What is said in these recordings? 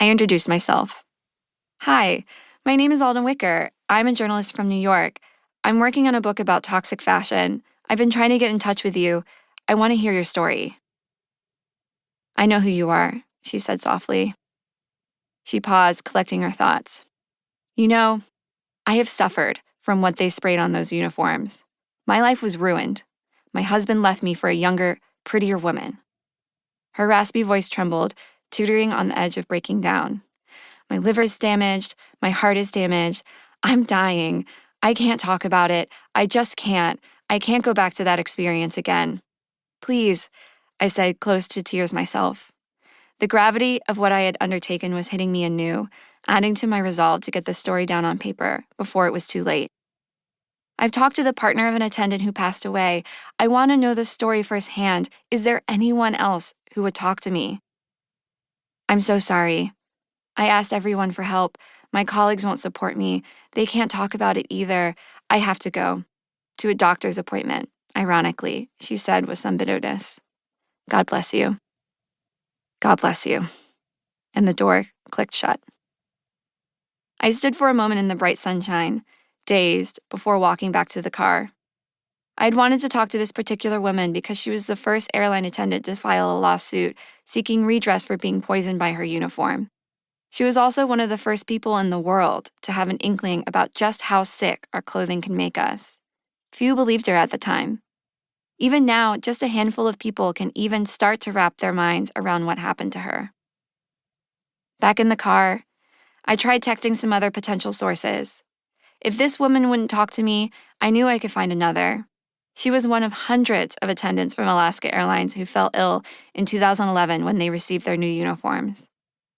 I introduced myself. Hi, my name is Alden Wicker. I'm a journalist from New York. I'm working on a book about toxic fashion. I've been trying to get in touch with you. I want to hear your story. I know who you are, she said softly. She paused, collecting her thoughts. You know, I have suffered from what they sprayed on those uniforms. My life was ruined. My husband left me for a younger, prettier woman. Her raspy voice trembled, teetering on the edge of breaking down. My liver is damaged. My heart is damaged. I'm dying. I can't talk about it. I just can't. I can't go back to that experience again. Please, I said, close to tears myself. The gravity of what I had undertaken was hitting me anew, adding to my resolve to get the story down on paper before it was too late. I've talked to the partner of an attendant who passed away. I want to know the story firsthand. Is there anyone else who would talk to me? I'm so sorry. I asked everyone for help. My colleagues won't support me. They can't talk about it either. I have to go. To a doctor's appointment, ironically, she said with some bitterness. God bless you. God bless you. And the door clicked shut. I stood for a moment in the bright sunshine, dazed, before walking back to the car. I had wanted to talk to this particular woman because she was the first airline attendant to file a lawsuit seeking redress for being poisoned by her uniform. She was also one of the first people in the world to have an inkling about just how sick our clothing can make us. Few believed her at the time. Even now, just a handful of people can even start to wrap their minds around what happened to her. Back in the car, I tried texting some other potential sources. If this woman wouldn't talk to me, I knew I could find another. She was one of hundreds of attendants from Alaska Airlines who fell ill in 2011 when they received their new uniforms.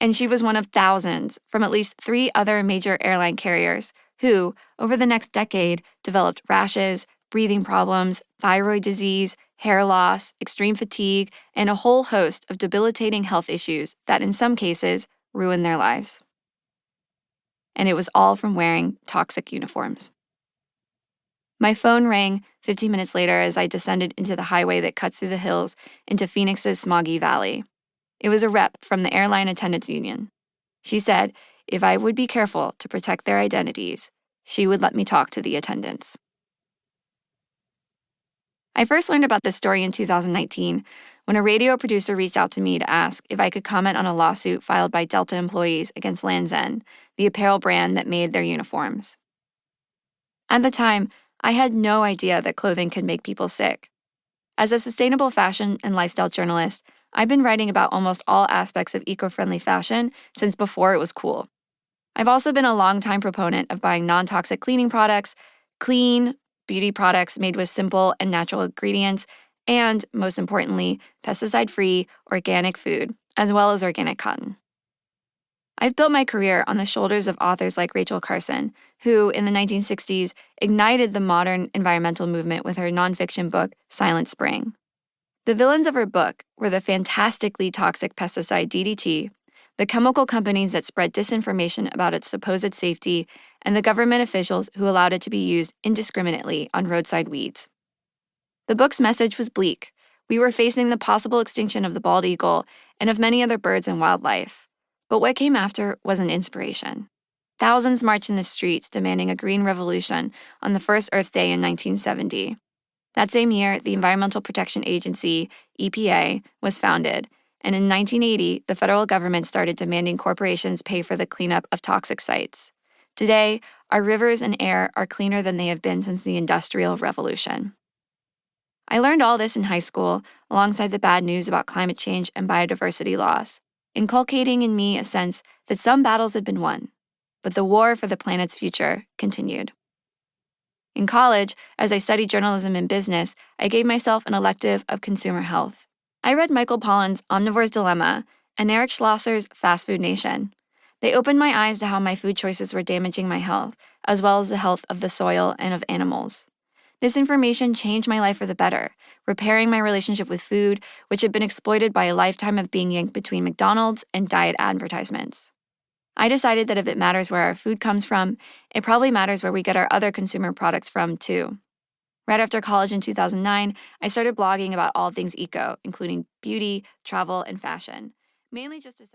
And she was one of thousands from at least 3 other major airline carriers who, over the next decade, developed rashes, breathing problems, thyroid disease, hair loss, extreme fatigue, and a whole host of debilitating health issues that in some cases ruined their lives. And it was all from wearing toxic uniforms. My phone rang 15 minutes later as I descended into the highway that cuts through the hills into Phoenix's smoggy valley. It was a rep from the Airline Attendants Union. She said if I would be careful to protect their identities, she would let me talk to the attendants. I first learned about this story in 2019 when a radio producer reached out to me to ask if I could comment on a lawsuit filed by Delta employees against Lands' End, the apparel brand that made their uniforms. At the time, I had no idea that clothing could make people sick. As a sustainable fashion and lifestyle journalist, I've been writing about almost all aspects of eco-friendly fashion since before it was cool. I've also been a longtime proponent of buying non-toxic cleaning products, clean beauty products made with simple and natural ingredients, and, most importantly, pesticide-free organic food, as well as organic cotton. I've built my career on the shoulders of authors like Rachel Carson, who, in the 1960s, ignited the modern environmental movement with her nonfiction book, Silent Spring. The villains of her book were the fantastically toxic pesticide DDT, the chemical companies that spread disinformation about its supposed safety, and the government officials who allowed it to be used indiscriminately on roadside weeds. The book's message was bleak. We were facing the possible extinction of the bald eagle and of many other birds and wildlife. But what came after was an inspiration. Thousands marched in the streets demanding a green revolution on the first Earth Day in 1970. That same year, the Environmental Protection Agency, EPA, was founded, and in 1980, the federal government started demanding corporations pay for the cleanup of toxic sites. Today, our rivers and air are cleaner than they have been since the Industrial Revolution. I learned all this in high school, alongside the bad news about climate change and biodiversity loss, inculcating in me a sense that some battles had been won, but the war for the planet's future continued. In college, as I studied journalism and business, I gave myself an elective of consumer health. I read Michael Pollan's Omnivore's Dilemma and Eric Schlosser's Fast Food Nation. They opened my eyes to how my food choices were damaging my health, as well as the health of the soil and of animals. This information changed my life for the better, repairing my relationship with food, which had been exploited by a lifetime of being yanked between McDonald's and diet advertisements. I decided that if it matters where our food comes from, it probably matters where we get our other consumer products from, too. Right after college in 2009, I started blogging about all things eco, including beauty, travel, and fashion, mainly just to